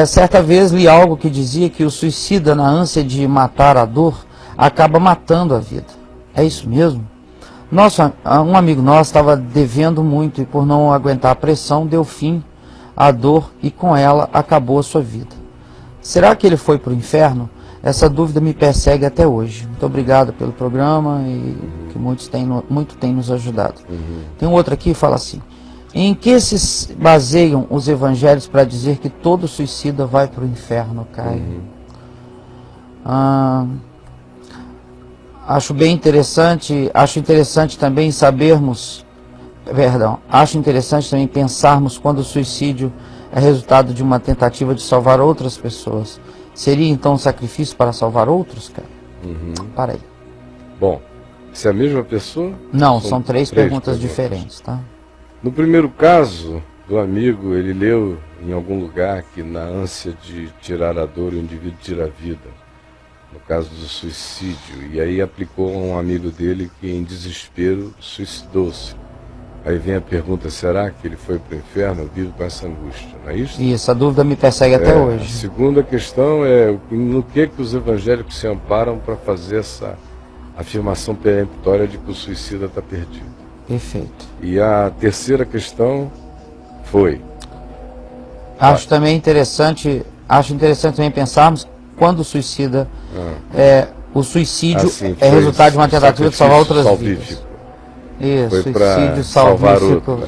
Certa vez li algo que dizia que o suicida, na ânsia de matar a dor, acaba matando a vida. É isso mesmo? Um amigo nosso estava devendo muito e, por não aguentar a pressão, deu fim à dor e com ela acabou a sua vida. Será que ele foi para o inferno? Essa dúvida me persegue até hoje. Muito obrigado pelo programa e que muito tem nos ajudado. Tem um outro aqui que fala assim: em que se baseiam os evangelhos para dizer que todo suicida vai para o inferno, Caio? Acho interessante também pensarmos quando o suicídio é resultado de uma tentativa de salvar outras pessoas. Seria então um sacrifício para salvar outros, cara? Para aí. Bom, se é a mesma pessoa? Não, são três perguntas diferentes, tá? No primeiro caso do amigo, ele leu em algum lugar que na ânsia de tirar a dor, o indivíduo tira a vida. No caso do suicídio. E aí aplicou a um amigo dele que em desespero suicidou-se. Aí vem a pergunta, será que ele foi para o inferno? Eu vivo com essa angústia, não é isso? Isso, a dúvida me persegue até hoje. A segunda questão é no que os evangélicos se amparam para fazer essa afirmação peremptória de que o suicida está perdido. Perfeito. E a terceira questão foi... Acho interessante também pensarmos quando o suicida, o suicídio é resultado de uma tentativa de salvar outras vidas. Isso, foi suicídio salvar outros.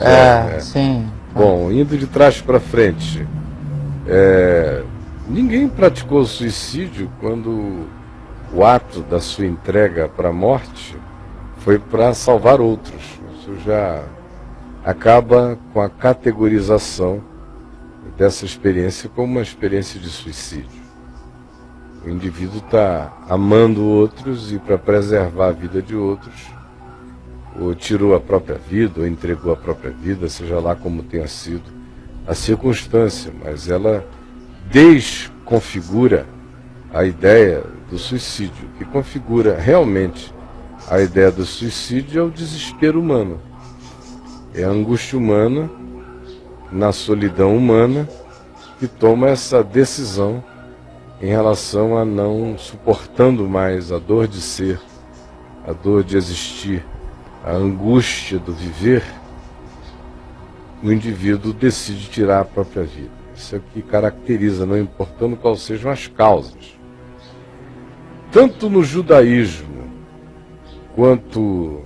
Sim. Bom, indo de trás para frente, ninguém praticou suicídio quando o ato da sua entrega para a morte foi para salvar outros. Isso já acaba com a categorização dessa experiência como uma experiência de suicídio. O indivíduo está amando outros e, para preservar a vida de outros, ou tirou a própria vida, ou entregou a própria vida, seja lá como tenha sido a circunstância, mas ela desconfigura a ideia do suicídio. O que configura realmente a ideia do suicídio é o desespero humano. É a angústia humana, na solidão humana, que toma essa decisão em relação a não suportando mais a dor de ser, a dor de existir, a angústia do viver, o indivíduo decide tirar a própria vida. Isso é o que caracteriza, não importando quais sejam as causas. Tanto no judaísmo, quanto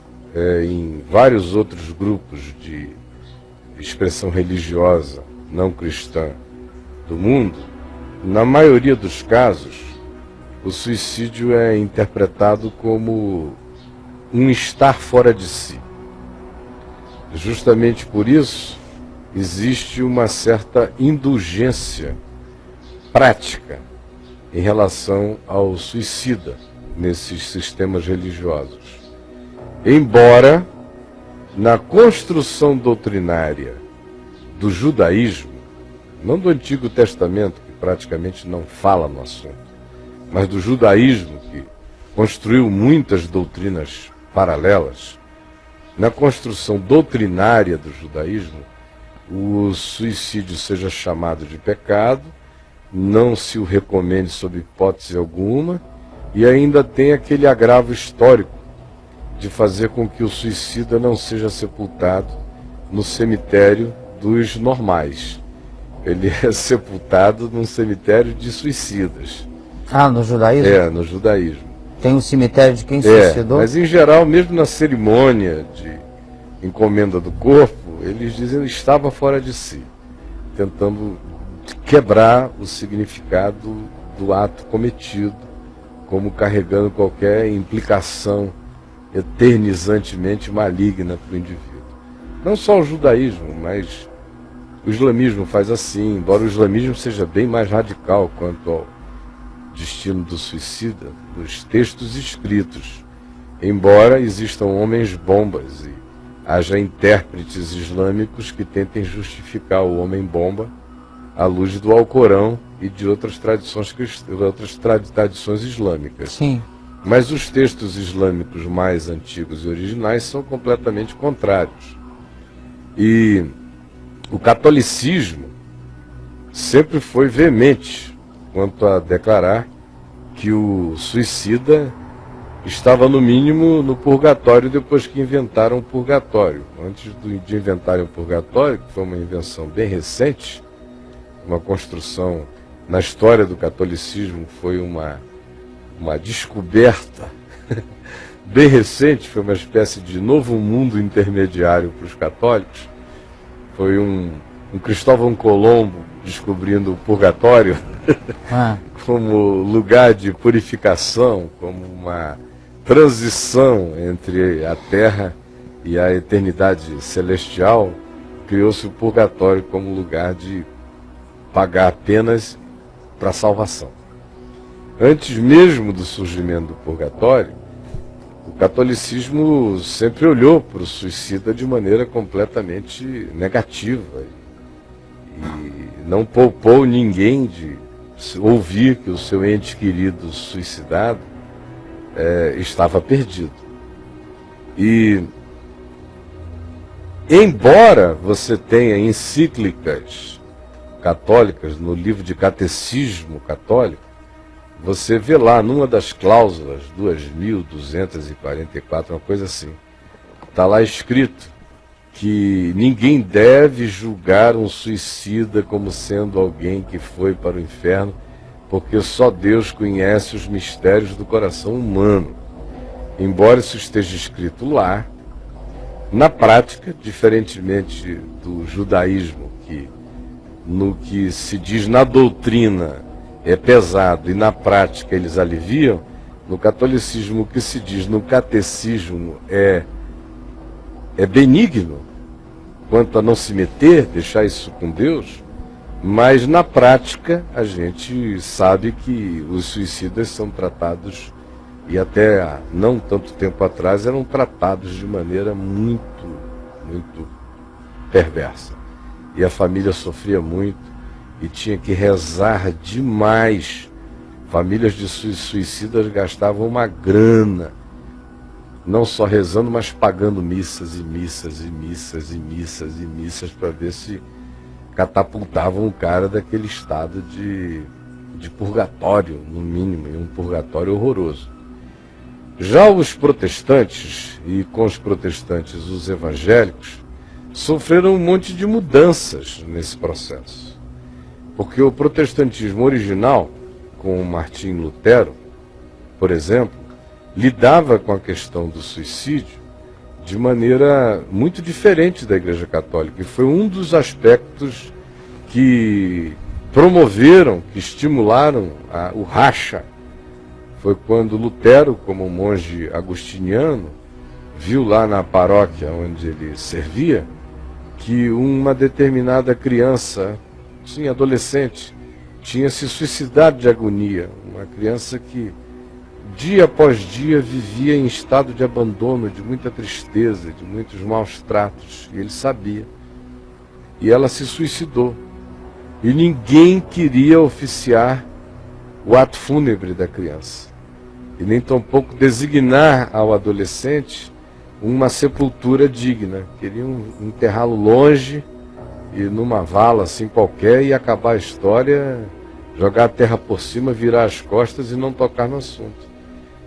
em vários outros grupos de expressão religiosa não cristã do mundo, na maioria dos casos, o suicídio é interpretado como um estar fora de si. Justamente por isso, existe uma certa indulgência prática em relação ao suicida nesses sistemas religiosos. Embora, na construção doutrinária do judaísmo, não do Antigo Testamento, que praticamente não fala no assunto, mas do judaísmo, que construiu muitas doutrinas paralelas, na construção doutrinária do judaísmo, o suicídio seja chamado de pecado, não se o recomende sob hipótese alguma, e ainda tem aquele agravo histórico de fazer com que o suicida não seja sepultado no cemitério dos normais. Ele é sepultado num cemitério de suicidas. Ah, no judaísmo? No judaísmo. Tem um cemitério de quem suicidou? Mas em geral, mesmo na cerimônia de encomenda do corpo, eles dizem que estava fora de si, tentando quebrar o significado do ato cometido, como carregando qualquer implicação eternizantemente maligna para o indivíduo. Não só o judaísmo, mas o islamismo faz assim, embora o islamismo seja bem mais radical quanto ao destino do suicida, nos textos escritos, embora existam homens-bombas e haja intérpretes islâmicos que tentem justificar o homem-bomba à luz do Alcorão e de outras tradições islâmicas. Sim. Mas os textos islâmicos mais antigos e originais são completamente contrários. E o catolicismo sempre foi veemente quanto a declarar que o suicida estava no mínimo no purgatório depois que inventaram o purgatório. Antes de inventarem o purgatório, que foi uma invenção bem recente, uma construção na história do catolicismo, foi uma descoberta bem recente, foi uma espécie de novo mundo intermediário para os católicos. Foi um Cristóvão Colombo descobrindo o purgatório como lugar de purificação, como uma transição entre a terra e a eternidade celestial. Criou-se o purgatório como lugar de pagar penas para a salvação. Antes mesmo do surgimento do purgatório, o catolicismo sempre olhou para o suicida de maneira completamente negativa e não poupou ninguém de ouvir que o seu ente querido suicidado estava perdido. E, embora você tenha encíclicas católicas no livro de catecismo católico, você vê lá numa das cláusulas, 2244, uma coisa assim, está lá escrito que ninguém deve julgar um suicida como sendo alguém que foi para o inferno, porque só Deus conhece os mistérios do coração humano. Embora isso esteja escrito lá, na prática, diferentemente do judaísmo, que no que se diz na doutrina é pesado e na prática eles aliviam, no catolicismo o que se diz no catecismo é benigno, quanto a não se meter, deixar isso com Deus, mas na prática a gente sabe que os suicidas são tratados, e até há não tanto tempo atrás eram tratados de maneira muito, muito perversa. E a família sofria muito e tinha que rezar demais. Famílias de suicidas gastavam uma grana, não só rezando, mas pagando missas e missas e missas e missas e missas para ver se catapultavam o cara daquele estado de purgatório, no mínimo, e um purgatório horroroso. Já os protestantes, e com os protestantes os evangélicos, sofreram um monte de mudanças nesse processo. Porque o protestantismo original, com Martim Lutero, por exemplo, lidava com a questão do suicídio de maneira muito diferente da Igreja Católica. E foi um dos aspectos que promoveram, que estimularam o racha. Foi quando Lutero, como monge agostiniano, viu lá na paróquia onde ele servia, que uma determinada criança, sim, adolescente, tinha se suicidado de agonia. Uma criança que dia após dia vivia em estado de abandono, de muita tristeza, de muitos maus tratos, e ele sabia. E ela se suicidou. E ninguém queria oficiar o ato fúnebre da criança. E nem tampouco designar ao adolescente uma sepultura digna. Queriam enterrá-lo longe e numa vala assim qualquer e acabar a história, jogar a terra por cima, virar as costas e não tocar no assunto.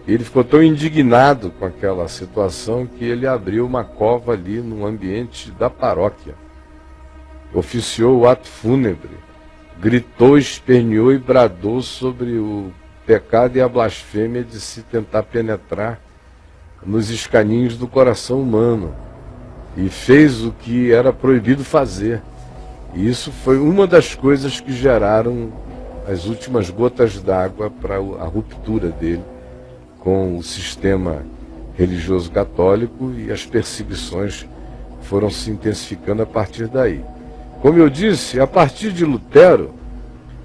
E ele ficou tão indignado com aquela situação que ele abriu uma cova ali no ambiente da paróquia. Oficiou o ato fúnebre, gritou, esperneou e bradou sobre o pecado e a blasfêmia de se tentar penetrar nos escaninhos do coração humano. E fez o que era proibido fazer. E isso foi uma das coisas que geraram as últimas gotas d'água para a ruptura dele com o sistema religioso católico, e as perseguições foram se intensificando a partir daí. Como eu disse, a partir de Lutero,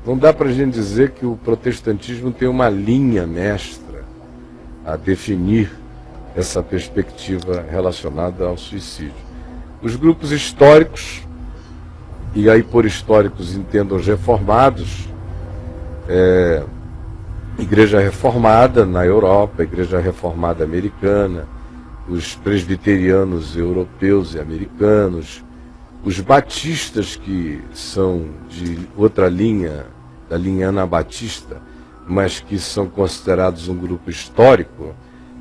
não dá para a gente dizer que o protestantismo tem uma linha mestra a definir essa perspectiva relacionada ao suicídio. Os grupos históricos, e aí por históricos entendam os reformados, Igreja Reformada na Europa, Igreja Reformada americana, os presbiterianos europeus e americanos, Os batistas, que são de outra linha, da linha anabatista, mas que são considerados um grupo histórico,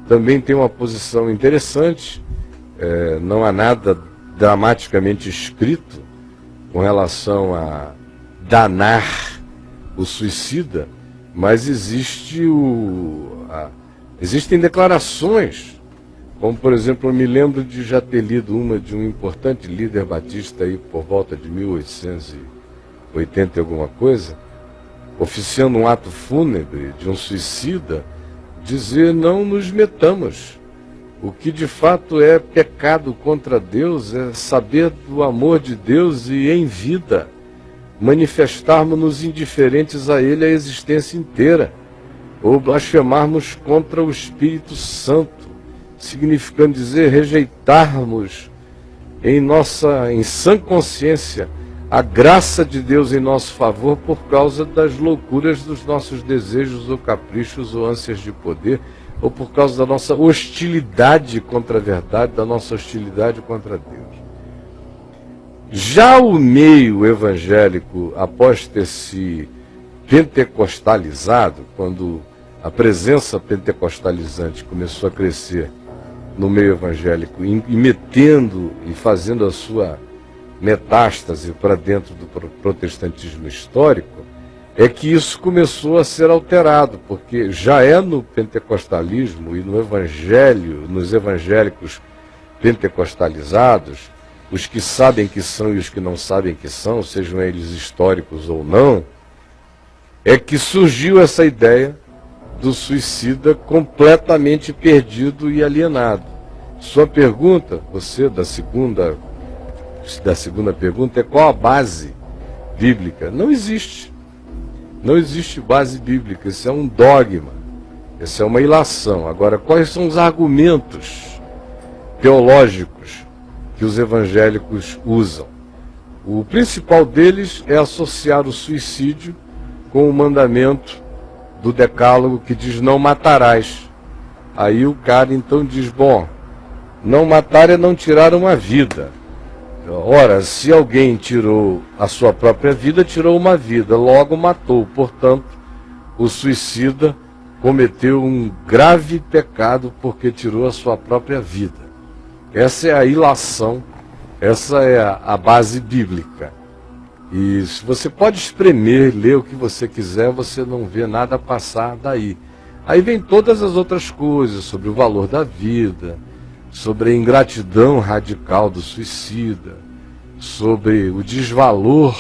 também tem uma posição interessante. Não há nada dramaticamente escrito com relação a danar o suicida, mas existem declarações, como por exemplo, eu me lembro de já ter lido uma de um importante líder batista aí por volta de 1880 e alguma coisa, oficiando um ato fúnebre de um suicida, dizer: não nos metamos. O que de fato é pecado contra Deus é saber do amor de Deus e em vida manifestarmos-nos indiferentes a Ele a existência inteira, ou blasfemarmos contra o Espírito Santo, significando dizer rejeitarmos em sã consciência a graça de Deus em nosso favor por causa das loucuras dos nossos desejos ou caprichos ou ânsias de poder, ou por causa da nossa hostilidade contra a verdade, da nossa hostilidade contra Deus. Já o meio evangélico, após ter se pentecostalizado, quando a presença pentecostalizante começou a crescer no meio evangélico, e metendo e fazendo a sua metástase para dentro do protestantismo histórico, é que isso começou a ser alterado, porque já é no pentecostalismo e no evangelho, nos evangélicos pentecostalizados, os que sabem que são e os que não sabem que são, sejam eles históricos ou não, é que surgiu essa ideia do suicida completamente perdido e alienado. Sua pergunta, você da segunda pergunta, é qual a base bíblica? Não existe. Não existe base bíblica, isso é um dogma, isso é uma ilação. Agora, quais são os argumentos teológicos que os evangélicos usam? O principal deles é associar o suicídio com o mandamento do decálogo que diz: não matarás. Aí o cara então diz: bom, não matar é não tirar uma vida. Ora, se alguém tirou a sua própria vida, tirou uma vida, logo matou. Portanto, o suicida cometeu um grave pecado porque tirou a sua própria vida. Essa é a ilação, essa é a base bíblica. E se você pode espremer, ler o que você quiser, você não vê nada passar daí. Aí vem todas as outras coisas sobre o valor da vida, sobre a ingratidão radical do suicida, sobre o desvalor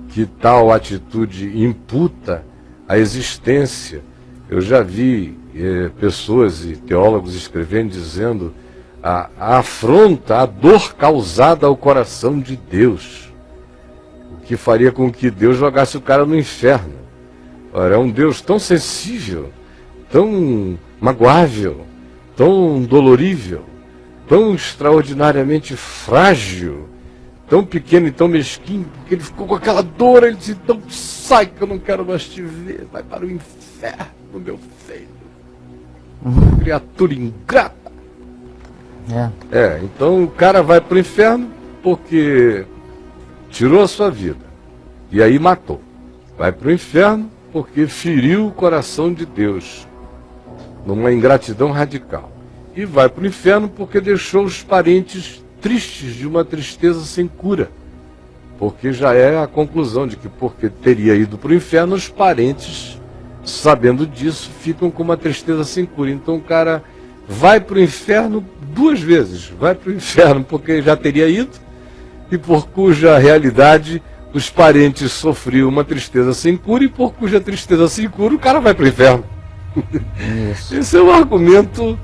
que tal atitude imputa à existência. Eu já vi pessoas e teólogos escrevendo, dizendo a afronta, a dor causada ao coração de Deus, o que faria com que Deus jogasse o cara no inferno. Ora, é um Deus tão sensível, tão magoável, tão dolorível, tão extraordinariamente frágil, tão pequeno e tão mesquinho, porque ele ficou com aquela dor. Ele disse: então sai que eu não quero mais te ver, vai para o inferno, meu filho, criatura ingrata. Então o cara vai para o inferno porque tirou a sua vida e aí matou. Vai para o inferno porque feriu o coração de Deus numa ingratidão radical. E vai para o inferno porque deixou os parentes tristes de uma tristeza sem cura. Porque já é a conclusão de que, porque teria ido para o inferno, os parentes, sabendo disso, ficam com uma tristeza sem cura. Então o cara vai para o inferno duas vezes. Vai para o inferno porque já teria ido, e por cuja realidade os parentes sofriam uma tristeza sem cura, e por cuja tristeza sem cura o cara vai para o inferno. Esse é um argumento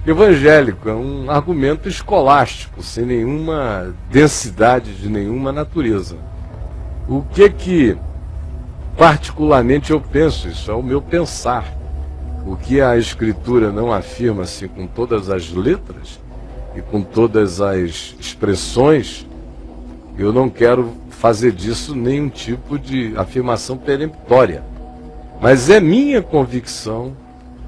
evangélico, é um argumento escolástico, sem nenhuma densidade de nenhuma natureza. O que particularmente eu penso, isso é o meu pensar, o que a Escritura não afirma assim com todas as letras e com todas as expressões, eu não quero fazer disso nenhum tipo de afirmação peremptória. Mas é minha convicção,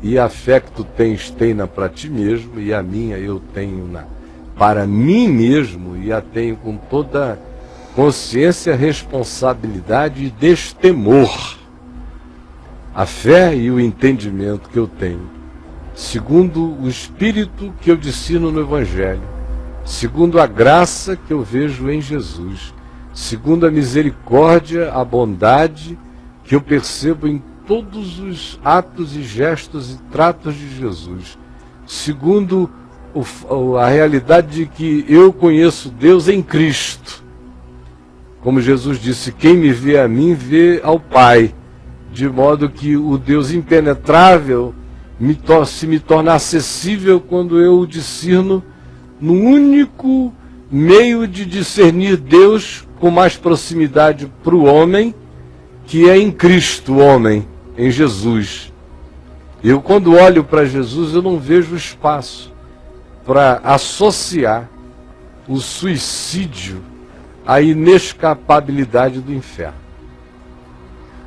e a fé que tu tens, tenha para ti mesmo, e a minha eu tenho para mim mesmo, e a tenho com toda consciência, responsabilidade e destemor. A fé e o entendimento que eu tenho, segundo o Espírito que eu discerno no Evangelho, segundo a graça que eu vejo em Jesus, segundo a misericórdia, a bondade que eu percebo em todos os atos e gestos e tratos de Jesus, segundo a realidade de que eu conheço Deus em Cristo. Como Jesus disse, quem me vê a mim, vê ao Pai, de modo que o Deus impenetrável se me torna acessível quando eu o discerno no único meio de discernir Deus com mais proximidade para o homem, que é em Cristo, o homem, em Jesus. Eu, quando olho para Jesus, eu não vejo espaço para associar o suicídio à inescapabilidade do inferno.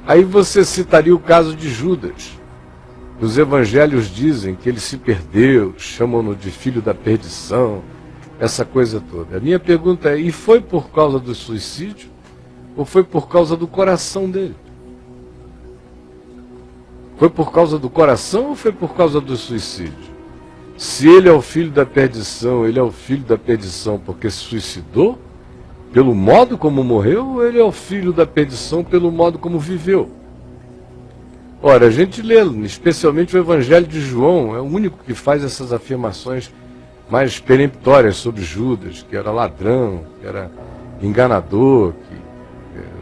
Aí você citaria o caso de Judas. Os evangelhos dizem que ele se perdeu, chamam-no de filho da perdição, essa coisa toda. A minha pergunta é, e foi por causa do suicídio ou foi por causa do coração dele? Foi por causa do coração ou foi por causa do suicídio? Se ele é o filho da perdição, ele é o filho da perdição porque se suicidou, pelo modo como morreu, ou ele é o filho da perdição pelo modo como viveu? Ora, a gente lê, especialmente o Evangelho de João, é o único que faz essas afirmações mais peremptórias sobre Judas, que era ladrão, que era enganador, que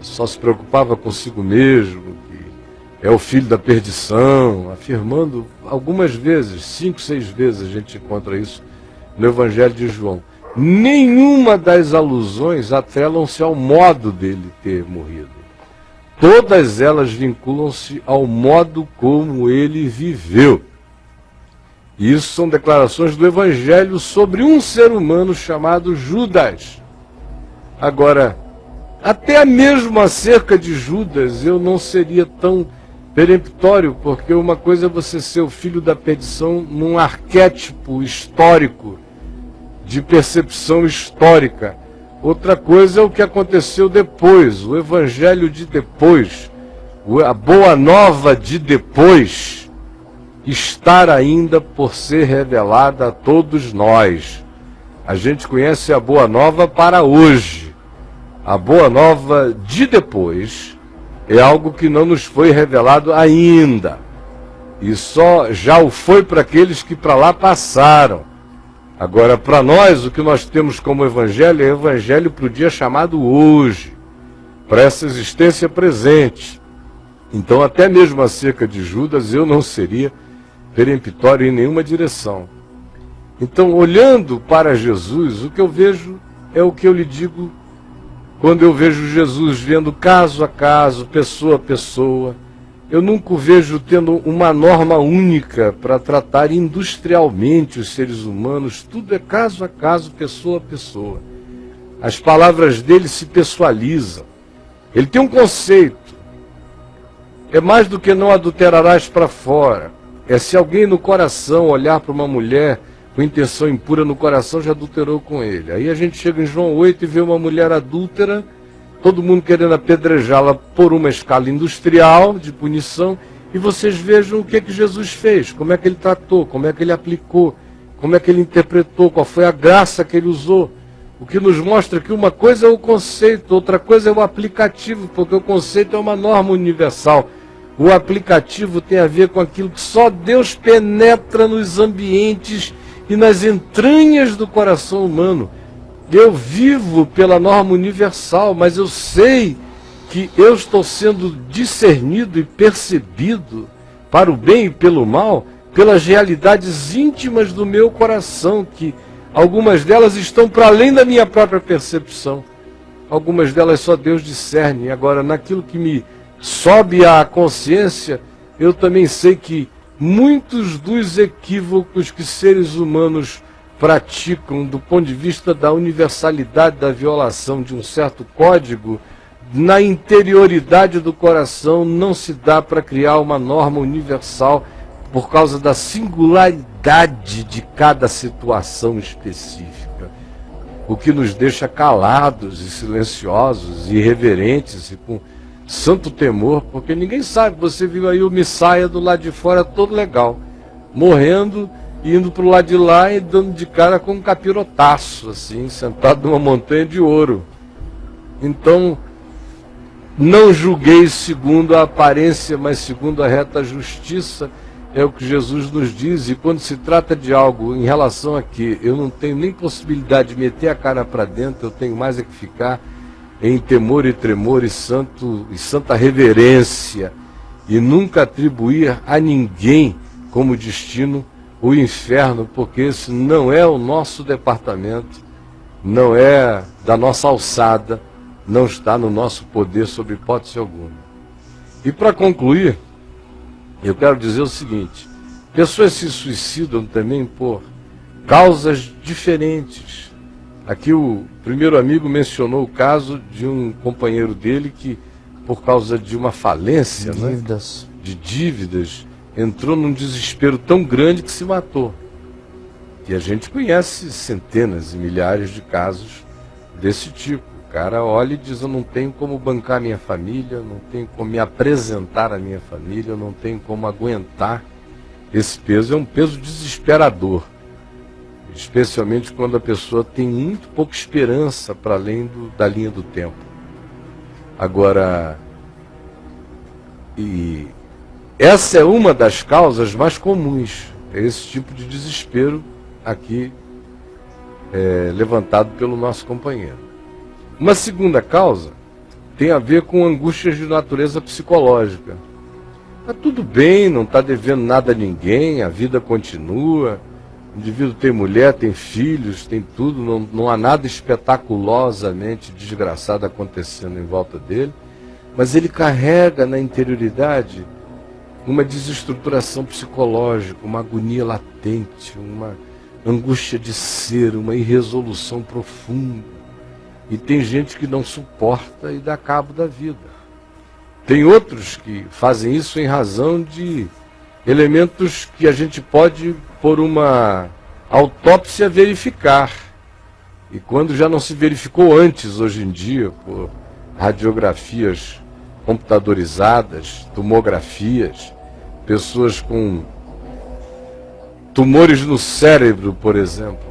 só se preocupava consigo mesmo, que é o filho da perdição, afirmando algumas vezes, 5, 6 vezes a gente encontra isso no Evangelho de João. Nenhuma das alusões atrelam-se ao modo dele ter morrido. Todas elas vinculam-se ao modo como ele viveu. E isso são declarações do Evangelho sobre um ser humano chamado Judas. Agora, até mesmo acerca de Judas, eu não seria tão peremptório, porque uma coisa é você ser o filho da perdição num arquétipo histórico, de percepção histórica. Outra coisa é o que aconteceu depois, o evangelho de depois, a boa nova de depois, estar ainda por ser revelada a todos nós. A gente conhece a boa nova para hoje. A boa nova de depois é algo que não nos foi revelado ainda. E só já o foi para aqueles que para lá passaram. Agora, para nós, o que nós temos como evangelho é evangelho para o dia chamado hoje, para essa existência presente. Então, até mesmo acerca de Judas, eu não seria peremptório em nenhuma direção. Então, olhando para Jesus, o que eu vejo é o que eu lhe digo quando eu vejo Jesus vendo caso a caso, pessoa a pessoa. Eu nunca o vejo tendo uma norma única para tratar industrialmente os seres humanos. Tudo é caso a caso, pessoa a pessoa. As palavras dele se pessoalizam. Ele tem um conceito. É mais do que não adulterarás para fora. É se alguém no coração olhar para uma mulher com intenção impura no coração, já adulterou com ele. Aí a gente chega em João 8 e vê uma mulher adúltera, todo mundo querendo apedrejá-la por uma escala industrial de punição, e vocês vejam o que Jesus fez, como é que ele tratou, como é que ele aplicou, como é que ele interpretou, qual foi a graça que ele usou. O que nos mostra que uma coisa é o conceito, outra coisa é o aplicativo, porque o conceito é uma norma universal. O aplicativo tem a ver com aquilo que só Deus penetra nos ambientes e nas entranhas do coração humano. Eu vivo pela norma universal, mas eu sei que eu estou sendo discernido e percebido para o bem e pelo mal, pelas realidades íntimas do meu coração, que algumas delas estão para além da minha própria percepção. Algumas delas só Deus discerne. Agora, naquilo que me sobe à consciência, eu também sei que muitos dos equívocos que seres humanos praticam do ponto de vista da universalidade da violação de um certo código, na interioridade do coração não se dá para criar uma norma universal por causa da singularidade de cada situação específica. o que nos deixa calados e silenciosos, e irreverentes e com santo temor, porque ninguém sabe. Você viu aí o Missaia do lado de fora todo legal, morrendo, indo para o lado de lá e dando de cara com um capirotaço, assim, sentado numa montanha de ouro. Então, não julgueis segundo a aparência, mas segundo a reta justiça, é o que Jesus nos diz. E quando se trata de algo em relação a que eu não tenho nem possibilidade de meter a cara para dentro, eu tenho mais é que ficar em temor e tremor e santa reverência, e nunca atribuir a ninguém como destino o inferno, porque esse não é o nosso departamento, não é da nossa alçada, não está no nosso poder sob hipótese alguma. E para concluir, eu quero dizer o seguinte: pessoas se suicidam também por causas diferentes. Aqui o primeiro amigo mencionou o caso de um companheiro dele que, por causa de uma falência, de dívidas, entrou num desespero tão grande que se matou. E a gente conhece centenas e milhares de casos desse tipo. O cara olha e diz: eu não tenho como bancar minha família, não tenho como me apresentar à minha família, eu não tenho como aguentar esse peso. É um peso desesperador, especialmente quando a pessoa tem muito pouca esperança para além da linha do tempo. Agora, e essa é uma das causas mais comuns, é esse tipo de desespero aqui levantado pelo nosso companheiro. Uma segunda causa tem a ver com angústias de natureza psicológica. Está tudo bem, não está devendo nada a ninguém, a vida continua, o indivíduo tem mulher, tem filhos, tem tudo, não há nada espetaculosamente desgraçado acontecendo em volta dele, mas ele carrega na interioridade uma desestruturação psicológica, uma agonia latente, uma angústia de ser, uma irresolução profunda. E tem gente que não suporta e dá cabo da vida. Tem outros que fazem isso em razão de elementos que a gente pode, por uma autópsia, verificar. E quando já não se verificou antes, hoje em dia, por radiografias computadorizadas, tomografias, pessoas com tumores no cérebro, por exemplo,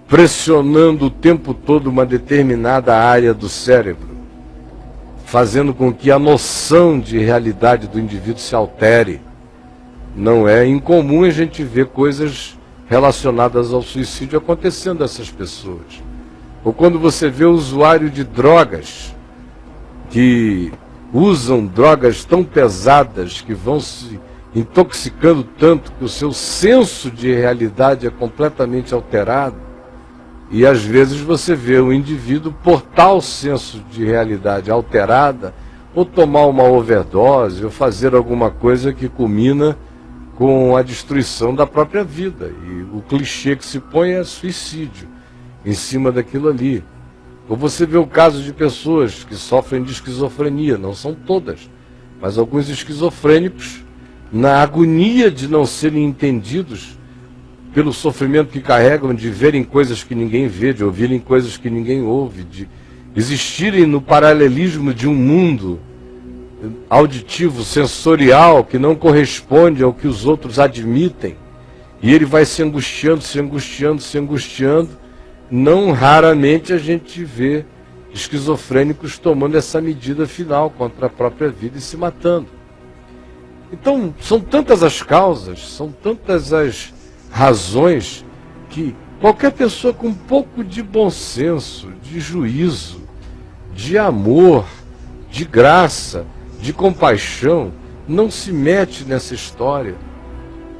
pressionando o tempo todo uma determinada área do cérebro, fazendo com que a noção de realidade do indivíduo se altere. Não é incomum a gente ver coisas relacionadas ao suicídio acontecendo a essas pessoas. Ou quando você vê o usuário de drogas, que usam drogas tão pesadas, que vão se intoxicando tanto que o seu senso de realidade é completamente alterado. E às vezes você vê o indivíduo, por tal senso de realidade alterada, ou tomar uma overdose, ou fazer alguma coisa que culmina com a destruição da própria vida. E o clichê que se põe é suicídio em cima daquilo ali. Ou você vê o caso de pessoas que sofrem de esquizofrenia, não são todas, mas alguns esquizofrênicos, na agonia de não serem entendidos pelo sofrimento que carregam, de verem coisas que ninguém vê, de ouvirem coisas que ninguém ouve, de existirem no paralelismo de um mundo auditivo, sensorial, que não corresponde ao que os outros admitem, e ele vai se angustiando, se angustiando, se angustiando. Não raramente a gente vê esquizofrênicos tomando essa medida final contra a própria vida e se matando. Então, são tantas as causas, são tantas as razões, que qualquer pessoa com um pouco de bom senso, de juízo, de amor, de graça, de compaixão, não se mete nessa história,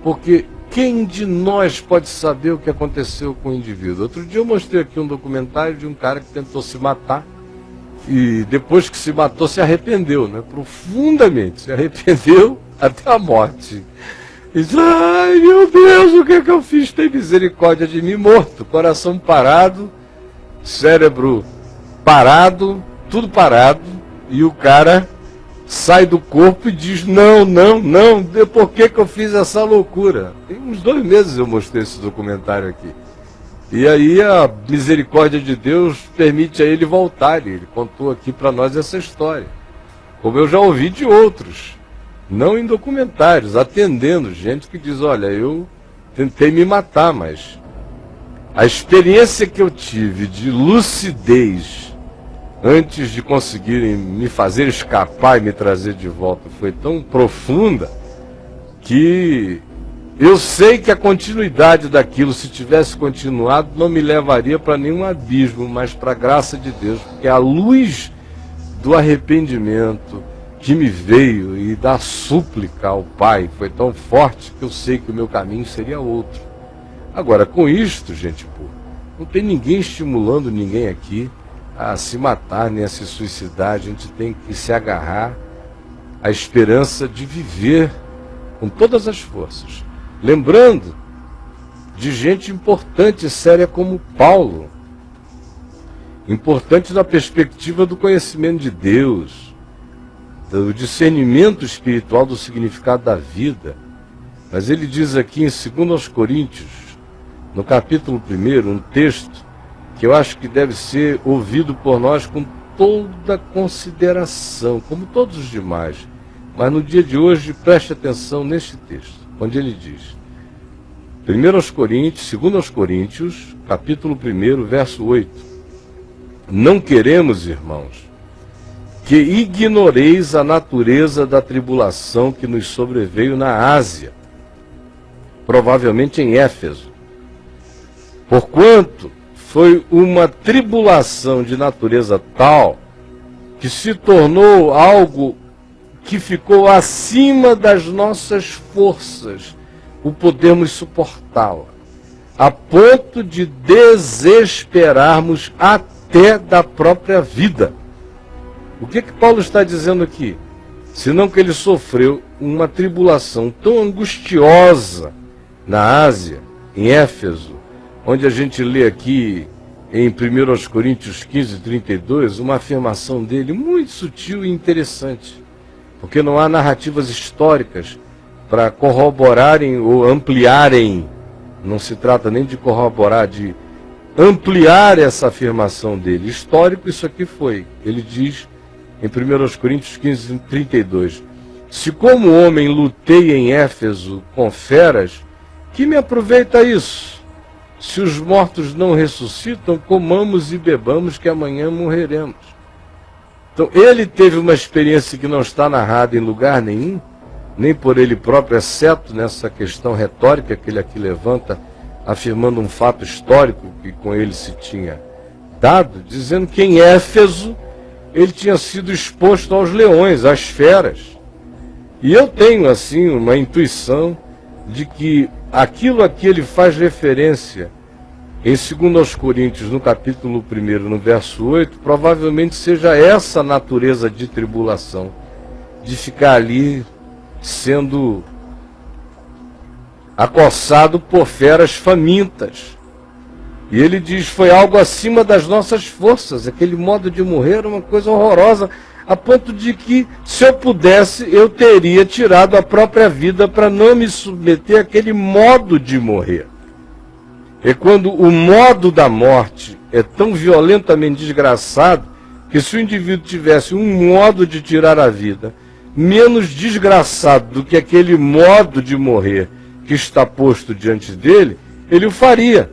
porque quem de nós pode saber o que aconteceu com o indivíduo? Outro dia eu mostrei aqui um documentário de um cara que tentou se matar e depois que se matou se arrependeu, né? Profundamente, se arrependeu até a morte. E diz: ai meu Deus, o que é que eu fiz? Tem misericórdia de mim, morto, coração parado, cérebro parado, tudo parado, e o cara sai do corpo e diz: não, por que eu fiz essa loucura? Tem uns 2 meses eu mostrei esse documentário aqui. E aí a misericórdia de Deus permite a ele voltar. Ele contou aqui para nós essa história, como eu já ouvi de outros, não em documentários, atendendo gente que diz: olha, eu tentei me matar, mas a experiência que eu tive de lucidez antes de conseguirem me fazer escapar e me trazer de volta foi tão profunda que eu sei que a continuidade daquilo, se tivesse continuado, não me levaria para nenhum abismo, mas para a graça de Deus, porque a luz do arrependimento que me veio e da súplica ao Pai foi tão forte que eu sei que o meu caminho seria outro. Agora, com isto, gente, pô, não tem ninguém estimulando ninguém aqui a se matar nem a se suicidar. A gente tem que se agarrar à esperança de viver com todas as forças. Lembrando de gente importante e séria como Paulo, importante na perspectiva do conhecimento de Deus, do discernimento espiritual do significado da vida. Mas ele diz aqui em 2 Coríntios, no capítulo 1, um texto que eu acho que deve ser ouvido por nós com toda consideração, como todos os demais. Mas no dia de hoje, preste atenção neste texto, onde ele diz, 2 Coríntios, capítulo 1, verso 8. Não queremos, irmãos, que ignoreis a natureza da tribulação que nos sobreveio na Ásia, provavelmente em Éfeso. Porquanto foi uma tribulação de natureza tal que se tornou algo que ficou acima das nossas forças, o podermos suportá-la, a ponto de desesperarmos até da própria vida. O que Paulo está dizendo aqui? Senão que ele sofreu uma tribulação tão angustiosa na Ásia, em Éfeso, onde a gente lê aqui em 1 Coríntios 15, 32, uma afirmação dele muito sutil e interessante, porque não há narrativas históricas para corroborarem ou ampliarem, não se trata nem de corroborar, de ampliar essa afirmação dele. Histórico isso aqui foi. Ele diz em 1 Coríntios 15, 32, se como homem lutei em Éfeso com feras, que me aproveita isso? Se os mortos não ressuscitam, comamos e bebamos, que amanhã morreremos. Então, ele teve uma experiência que não está narrada em lugar nenhum, nem por ele próprio, exceto nessa questão retórica que ele aqui levanta, afirmando um fato histórico que com ele se tinha dado, dizendo que em Éfeso ele tinha sido exposto aos leões, às feras. E eu tenho, assim, uma intuição de que aquilo a que ele faz referência em 2 Coríntios, no capítulo 1, no verso 8, provavelmente seja essa natureza de tribulação, de ficar ali sendo acossado por feras famintas. E ele diz, foi algo acima das nossas forças, aquele modo de morrer era uma coisa horrorosa, a ponto de que, se eu pudesse, eu teria tirado a própria vida para não me submeter àquele modo de morrer. É quando o modo da morte é tão violentamente desgraçado, que se o indivíduo tivesse um modo de tirar a vida menos desgraçado do que aquele modo de morrer que está posto diante dele, ele o faria.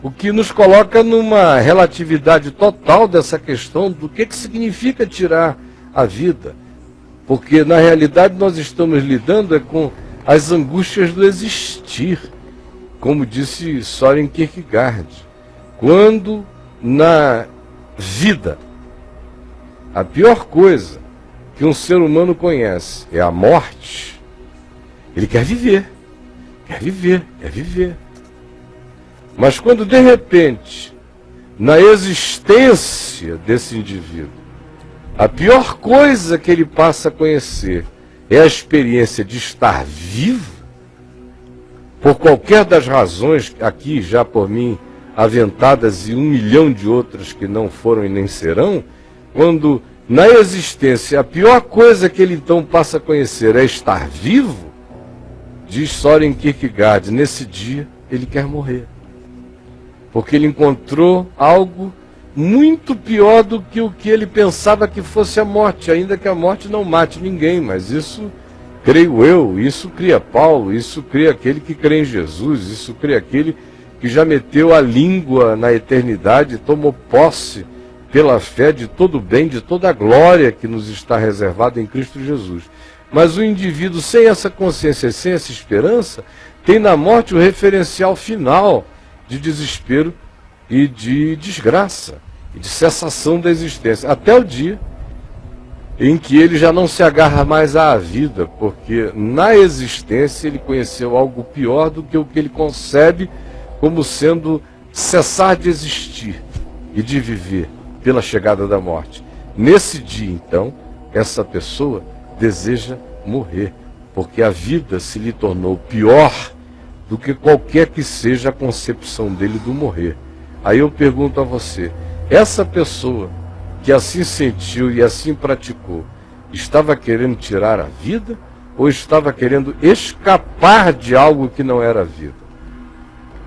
O que nos coloca numa relatividade total dessa questão do que significa tirar a vida. Porque, na realidade, nós estamos lidando com as angústias do existir, como disse Søren Kierkegaard. Quando na vida a pior coisa que um ser humano conhece é a morte, ele quer viver, quer viver, quer viver. Mas quando de repente, na existência desse indivíduo, a pior coisa que ele passa a conhecer é a experiência de estar vivo, por qualquer das razões aqui já por mim aventadas e 1 milhão de outras que não foram e nem serão, quando na existência a pior coisa que ele então passa a conhecer é estar vivo, diz Søren Kierkegaard, nesse dia ele quer morrer. porque ele encontrou algo muito pior do que o que ele pensava que fosse a morte, ainda que a morte não mate ninguém, mas isso creio eu, isso cria Paulo, isso cria aquele que crê em Jesus, isso cria aquele que já meteu a língua na eternidade, tomou posse pela fé de todo o bem, de toda a glória que nos está reservada em Cristo Jesus. Mas o indivíduo sem essa consciência, sem essa esperança, tem na morte o referencial final de desespero e de desgraça, e de cessação da existência, até o dia em que ele já não se agarra mais à vida, porque na existência ele conheceu algo pior do que o que ele concebe como sendo cessar de existir e de viver pela chegada da morte. Nesse dia, então, essa pessoa deseja morrer, porque a vida se lhe tornou pior do que qualquer que seja a concepção dele do morrer. Aí eu pergunto a você, essa pessoa que assim sentiu e assim praticou, estava querendo tirar a vida ou estava querendo escapar de algo que não era vida?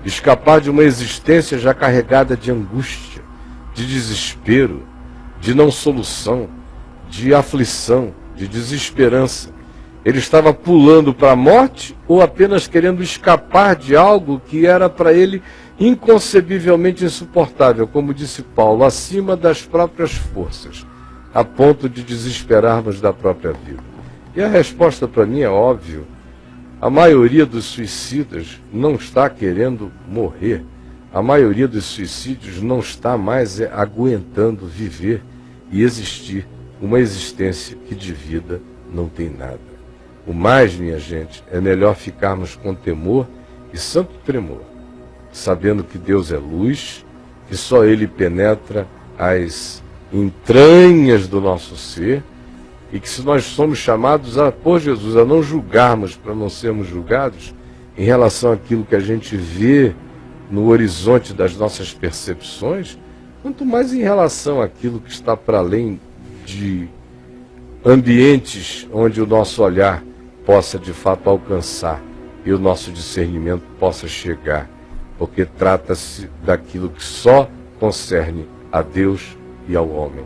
Escapar de uma existência já carregada de angústia, de desespero, de não solução, de aflição, de desesperança. Ele estava pulando para a morte ou apenas querendo escapar de algo que era para ele inconcebivelmente insuportável, como disse Paulo, acima das próprias forças, a ponto de desesperarmos da própria vida? E a resposta para mim é óbvia. A maioria dos suicidas não está querendo morrer. A maioria dos suicídios não está mais aguentando viver e existir uma existência que de vida não tem nada. O mais, minha gente, é melhor ficarmos com temor e santo tremor, sabendo que Deus é luz, que só Ele penetra as entranhas do nosso ser, e que se nós somos chamados por Jesus a não julgarmos para não sermos julgados em relação àquilo que a gente vê no horizonte das nossas percepções, quanto mais em relação àquilo que está para além de ambientes onde o nosso olhar possa de fato alcançar e o nosso discernimento possa chegar, porque trata-se daquilo que só concerne a Deus e ao homem.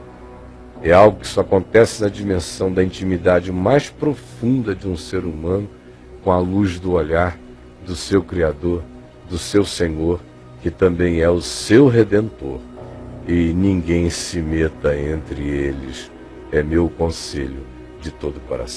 É algo que só acontece na dimensão da intimidade mais profunda de um ser humano com a luz do olhar do seu Criador, do seu Senhor, que também é o seu Redentor. E ninguém se meta entre eles, é meu conselho de todo o coração.